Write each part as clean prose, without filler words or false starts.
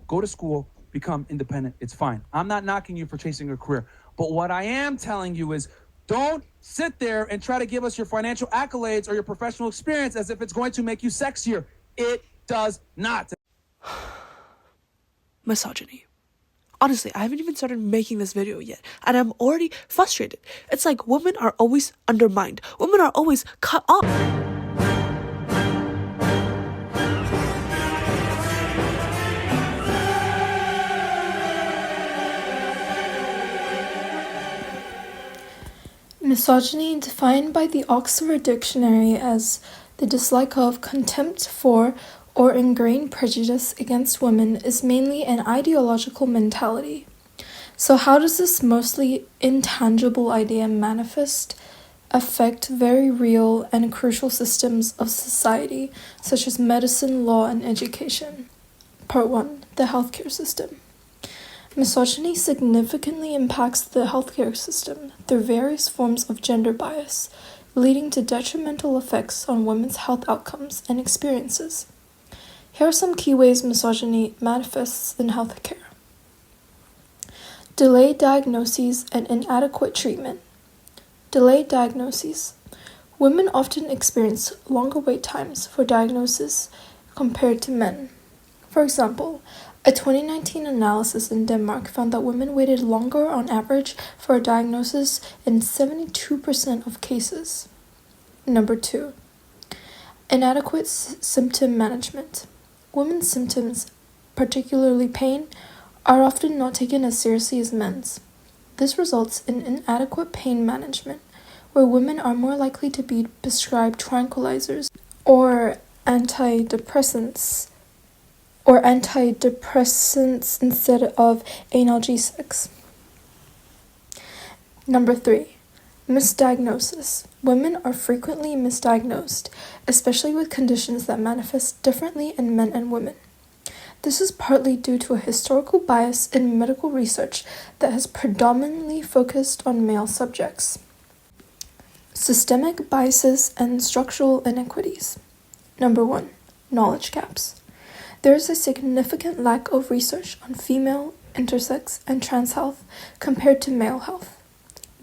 go to school, become independent. It's fine. I'm not knocking you for chasing a career. But what I am telling you is don't sit there and try to give us your financial accolades or your professional experience as if it's going to make you sexier. It does not. Misogyny. Honestly, I haven't even started making this video yet, and I'm already frustrated. It's like women are always undermined. Women are always cut off. Misogyny, defined by the Oxford Dictionary as the dislike of, contempt for, or ingrained prejudice against women, is mainly an ideological mentality. So how does this mostly intangible idea affect very real and crucial systems of society, such as medicine, law, and education? Part 1. The healthcare system. Misogyny significantly impacts the healthcare system through various forms of gender bias, leading to detrimental effects on women's health outcomes and experiences. Here are some key ways misogyny manifests in healthcare. Delayed diagnoses and inadequate treatment. Delayed diagnoses. Women often experience longer wait times for diagnosis compared to men. For example, a 2019 analysis in Denmark found that women waited longer on average for a diagnosis in 72% of cases. Number 2. Inadequate symptom management. Women's symptoms, particularly pain, are often not taken as seriously as men's. This results in inadequate pain management, where women are more likely to be prescribed tranquilizers or antidepressants instead of analgesics. Number 3. Misdiagnosis. Women are frequently misdiagnosed, especially with conditions that manifest differently in men and women. This is partly due to a historical bias in medical research that has predominantly focused on male subjects. Systemic biases and structural inequities. Number 1. Knowledge gaps. There is a significant lack of research on female, intersex, and trans health compared to male health.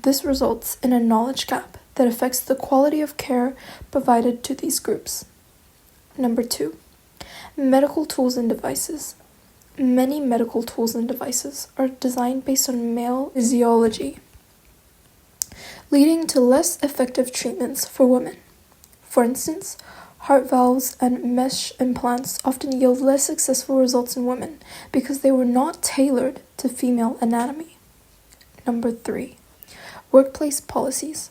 This results in a knowledge gap that affects the quality of care provided to these groups. Number 2. Medical tools and devices. Many medical tools and devices are designed based on male physiology, leading to less effective treatments for women. For instance, heart valves and mesh implants often yield less successful results in women because they were not tailored to female anatomy. Number 3. Workplace policies.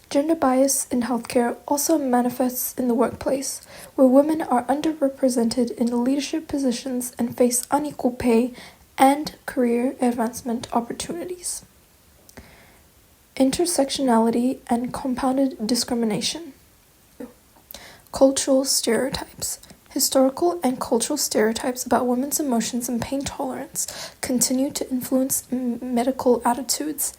Gender bias in healthcare also manifests in the workplace, where women are underrepresented in leadership positions and face unequal pay and career advancement opportunities. Intersectionality and compounded discrimination. Cultural stereotypes. Historical and cultural stereotypes about women's emotions and pain tolerance continue to influence medical attitudes,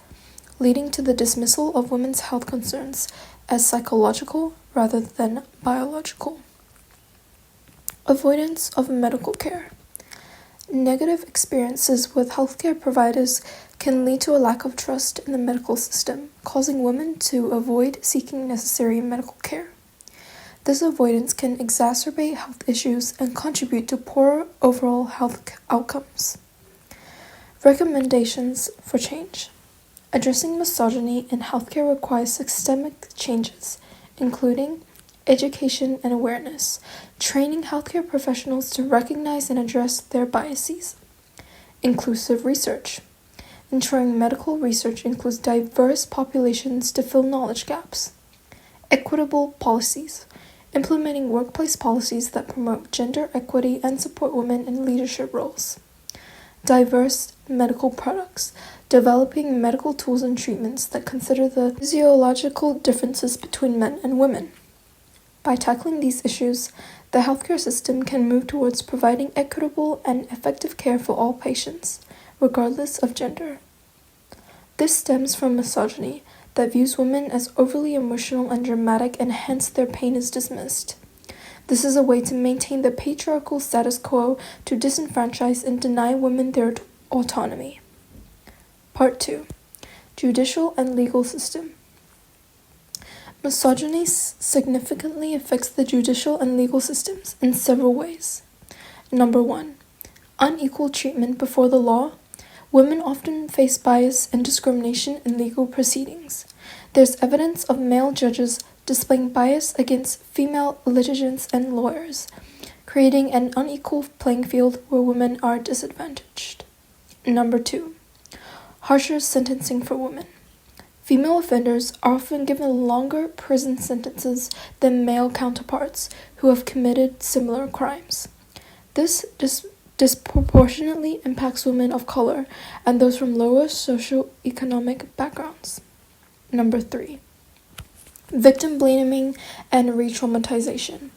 leading to the dismissal of women's health concerns as psychological rather than biological. Avoidance of medical care. Negative experiences with healthcare providers can lead to a lack of trust in the medical system, causing women to avoid seeking necessary medical care. This avoidance can exacerbate health issues and contribute to poorer overall health outcomes. Recommendations for change. Addressing misogyny in healthcare requires systemic changes, including education and awareness, training healthcare professionals to recognize and address their biases, inclusive research, ensuring medical research includes diverse populations to fill knowledge gaps, equitable policies, implementing workplace policies that promote gender equity and support women in leadership roles, diverse medical products, developing medical tools and treatments that consider the physiological differences between men and women. By tackling these issues, the healthcare system can move towards providing equitable and effective care for all patients, regardless of gender. This stems from misogyny that views women as overly emotional and dramatic, and hence their pain is dismissed. This is a way to maintain the patriarchal status quo to disenfranchise and deny women their autonomy. Part 2. Judicial and legal system. Misogyny significantly affects the judicial and legal systems in several ways. Number 1. Unequal treatment before the law. Women often face bias and discrimination in legal proceedings. There's evidence of male judges displaying bias against female litigants and lawyers, creating an unequal playing field where women are disadvantaged. Number 2. Harsher sentencing for women. Female offenders are often given longer prison sentences than male counterparts who have committed similar crimes. This disproportionately impacts women of color and those from lower socioeconomic backgrounds. Number 3. Victim blaming and re-traumatization.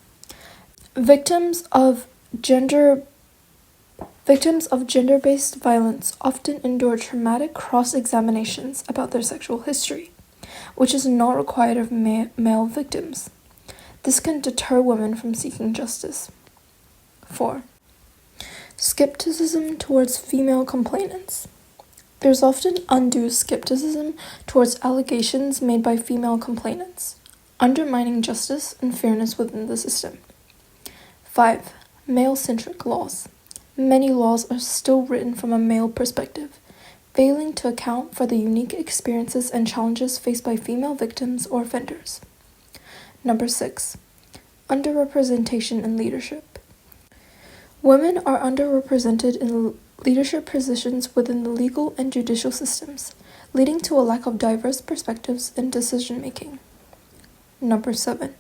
Victims of gender-based violence often endure traumatic cross-examinations about their sexual history, which is not required of male victims. This can deter women from seeking justice. 4. Skepticism towards female complainants. There's often undue skepticism towards allegations made by female complainants, undermining justice and fairness within the system. 5. Male-centric laws. Many laws are still written from a male perspective, failing to account for the unique experiences and challenges faced by female victims or offenders. Number 6. Underrepresentation in leadership. Women are underrepresented in leadership positions within the legal and judicial systems, leading to a lack of diverse perspectives in decision-making. Number 7.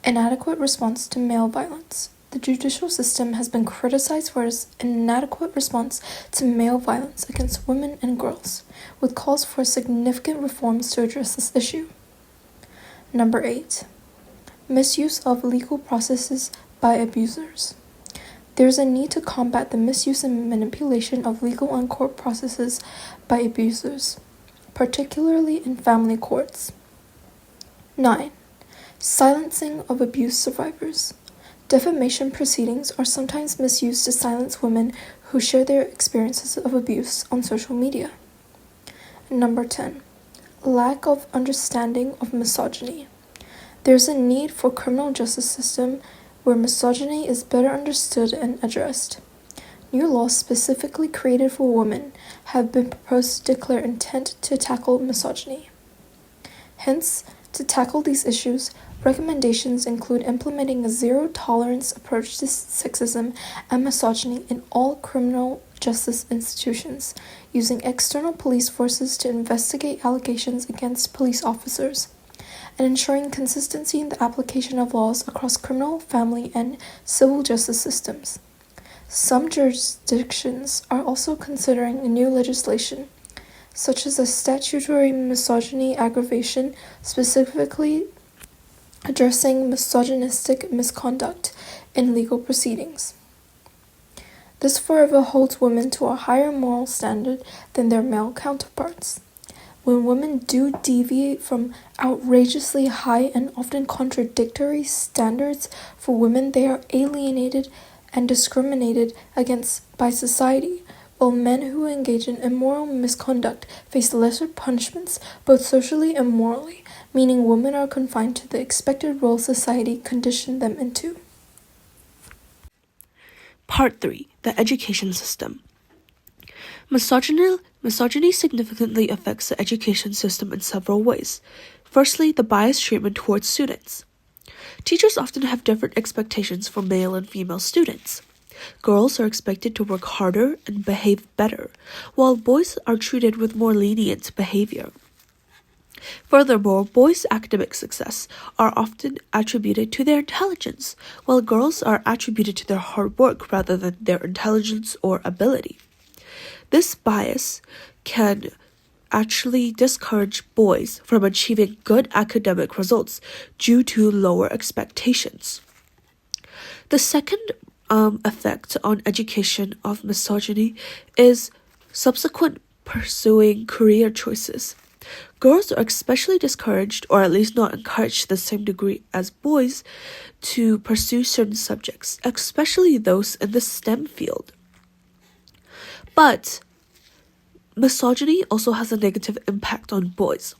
Inadequate response to male violence. The judicial system has been criticized for its inadequate response to male violence against women and girls, with calls for significant reforms to address this issue. Number 8. Misuse of legal processes by abusers. There is a need to combat the misuse and manipulation of legal and court processes by abusers, particularly in family courts. 9. Silencing of abuse survivors. Defamation proceedings are sometimes misused to silence women who share their experiences of abuse on social media. Number 10. Lack of understanding of misogyny. There is a need for a criminal justice system where misogyny is better understood and addressed. New laws specifically created for women have been proposed to declare intent to tackle misogyny. Hence, to tackle these issues, recommendations include implementing a zero-tolerance approach to sexism and misogyny in all criminal justice institutions, using external police forces to investigate allegations against police officers, and ensuring consistency in the application of laws across criminal, family, and civil justice systems. Some jurisdictions are also considering new legislation, such as a statutory misogyny aggravation specifically addressing misogynistic misconduct in legal proceedings. This forever holds women to a higher moral standard than their male counterparts. When women do deviate from outrageously high and often contradictory standards for women, they are alienated and discriminated against by society, while men who engage in immoral misconduct face lesser punishments, both socially and morally, meaning women are confined to the expected role society conditioned them into. Part 3. The education system. Misogyny significantly affects the education system in several ways. Firstly, the biased treatment towards students. Teachers often have different expectations for male and female students. Girls are expected to work harder and behave better, while boys are treated with more lenient behavior. Furthermore, boys' academic success are often attributed to their intelligence, while girls are attributed to their hard work rather than their intelligence or ability. This bias can actually discourage boys from achieving good academic results due to lower expectations. The second effect on education of misogyny is subsequent pursuing career choices. Girls are especially discouraged, or at least not encouraged to the same degree as boys, to pursue certain subjects, especially those in the STEM field. But misogyny also has a negative impact on boys.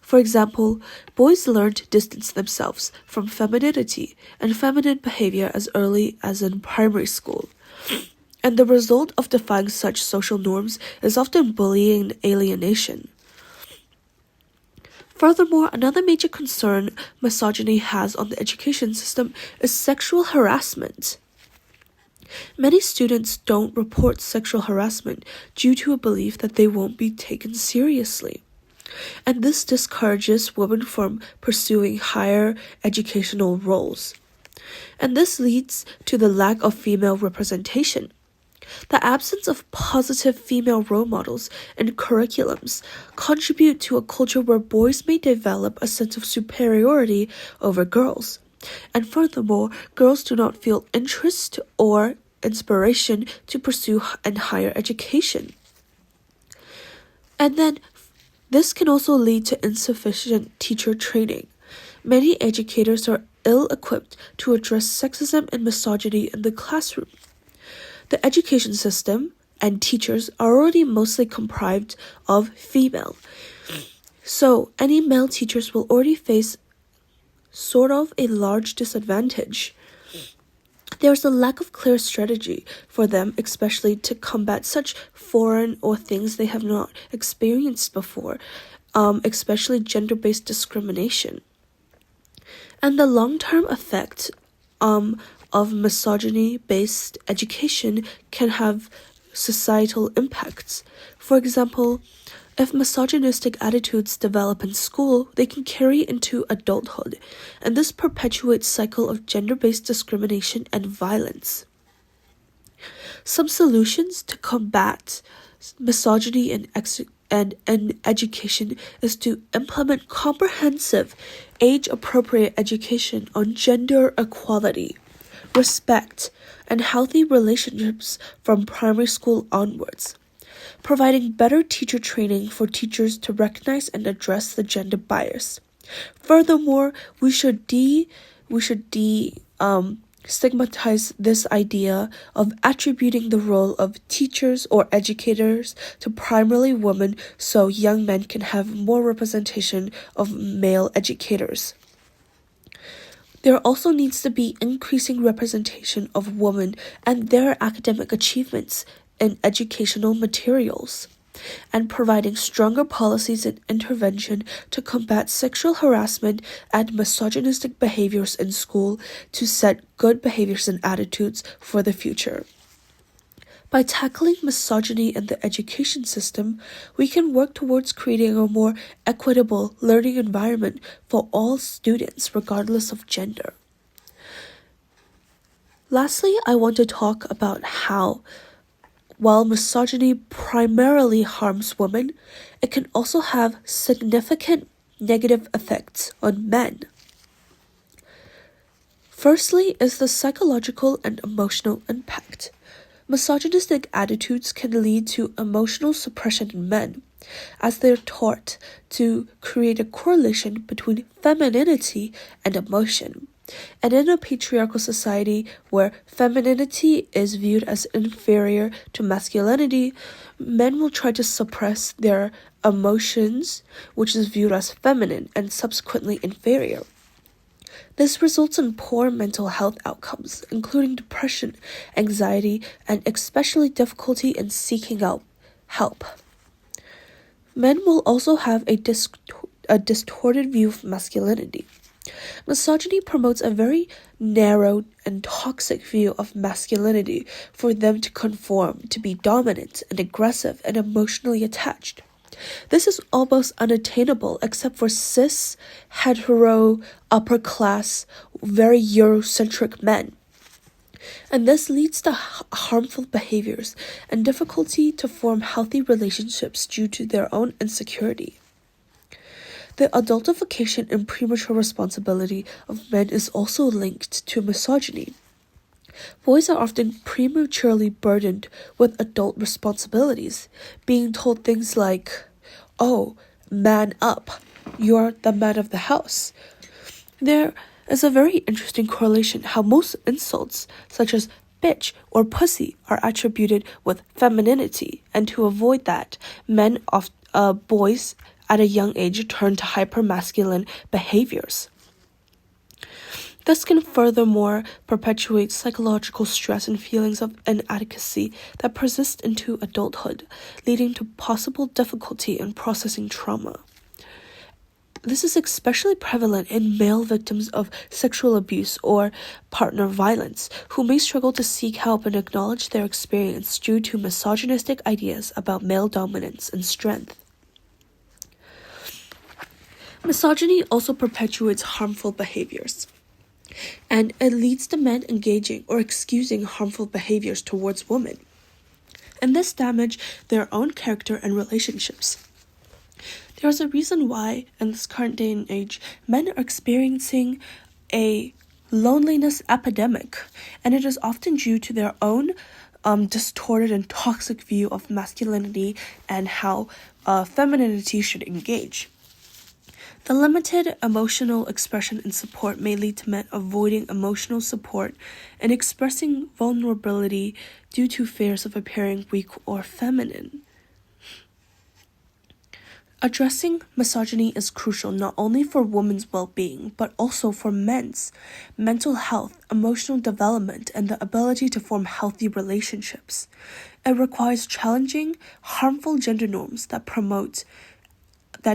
For example, boys learn to distance themselves from femininity and feminine behavior as early as in primary school. And the result of defying such social norms is often bullying and alienation. Furthermore, another major concern misogyny has on the education system is sexual harassment. Many students don't report sexual harassment due to a belief that they won't be taken seriously. And this discourages women from pursuing higher educational roles. And this leads to the lack of female representation. The absence of positive female role models in curriculums contribute to a culture where boys may develop a sense of superiority over girls. And furthermore, girls do not feel interest or inspiration to pursue in higher education. And then this can also lead to insufficient teacher training. Many educators are ill-equipped to address sexism and misogyny in the classroom. The education system and teachers are already mostly comprised of female. So any male teachers will already face sort of a large disadvantage. There's a lack of clear strategy for them, especially to combat such foreign or things they have not experienced before, especially gender-based discrimination. And the long-term effect of misogyny-based education can have societal impacts. For example, if misogynistic attitudes develop in school, they can carry into adulthood, and this perpetuates a cycle of gender-based discrimination and violence. Some solutions to combat misogyny in education is to implement comprehensive, age-appropriate education on gender equality, respect, and healthy relationships from primary school onwards, providing better teacher training for teachers to recognize and address the gender bias. Furthermore, we should stigmatize this idea of attributing the role of teachers or educators to primarily women so young men can have more representation of male educators. There also needs to be increasing representation of women and their academic achievements in educational materials, and providing stronger policies and intervention to combat sexual harassment and misogynistic behaviors in school to set good behaviors and attitudes for the future. By tackling misogyny in the education system, we can work towards creating a more equitable learning environment for all students, regardless of gender. Lastly, I want to talk about how, while misogyny primarily harms women, it can also have significant negative effects on men. Firstly is the psychological and emotional impact. Misogynistic attitudes can lead to emotional suppression in men, as they're taught to create a correlation between femininity and emotion. And in a patriarchal society where femininity is viewed as inferior to masculinity, men will try to suppress their emotions, which is viewed as feminine and subsequently inferior. This results in poor mental health outcomes, including depression, anxiety, and especially difficulty in seeking out help. Men will also have a distorted view of masculinity. Misogyny promotes a very narrow and toxic view of masculinity for them to conform, to be dominant and aggressive and emotionally attached. This is almost unattainable except for cis, hetero, upper-class, very Eurocentric men. And this leads to harmful behaviors and difficulty to form healthy relationships due to their own insecurity. The adultification and premature responsibility of men is also linked to misogyny. Boys are often prematurely burdened with adult responsibilities, being told things like, "Oh, man up. You're the man of the house. There is a very interesting correlation how most insults, such as bitch or pussy, are attributed with femininity, and to avoid that, boys at a young age turn to hypermasculine behaviors. This can furthermore perpetuate psychological stress and feelings of inadequacy that persist into adulthood, leading to possible difficulty in processing trauma. This is especially prevalent in male victims of sexual abuse or partner violence, who may struggle to seek help and acknowledge their experience due to misogynistic ideas about male dominance and strength. Misogyny also perpetuates harmful behaviors, and it leads to men engaging or excusing harmful behaviors towards women, and this damages their own character and relationships. There is a reason why, in this current day and age, men are experiencing a loneliness epidemic, and it is often due to their own distorted and toxic view of masculinity and how femininity should engage. The limited emotional expression and support may lead to men avoiding emotional support and expressing vulnerability due to fears of appearing weak or feminine. Addressing misogyny is crucial not only for women's well-being, but also for men's mental health, emotional development, and the ability to form healthy relationships. It requires challenging harmful gender norms that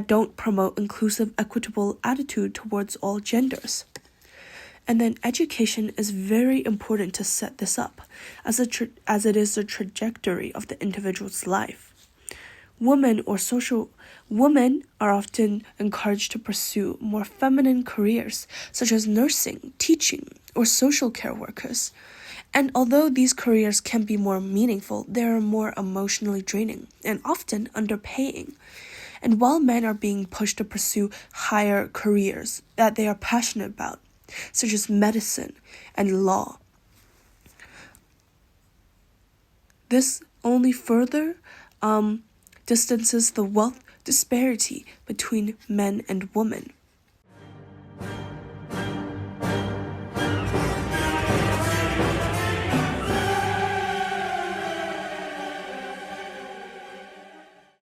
don't promote inclusive, equitable attitude towards all genders. And then education is very important to set this up, as it is the trajectory of the individual's life. Women are often encouraged to pursue more feminine careers, such as nursing, teaching, or social care workers. And although these careers can be more meaningful, they are more emotionally draining and often underpaying. And while men are being pushed to pursue higher careers that they are passionate about, such as medicine and law, this only further distances the wealth disparity between men and women.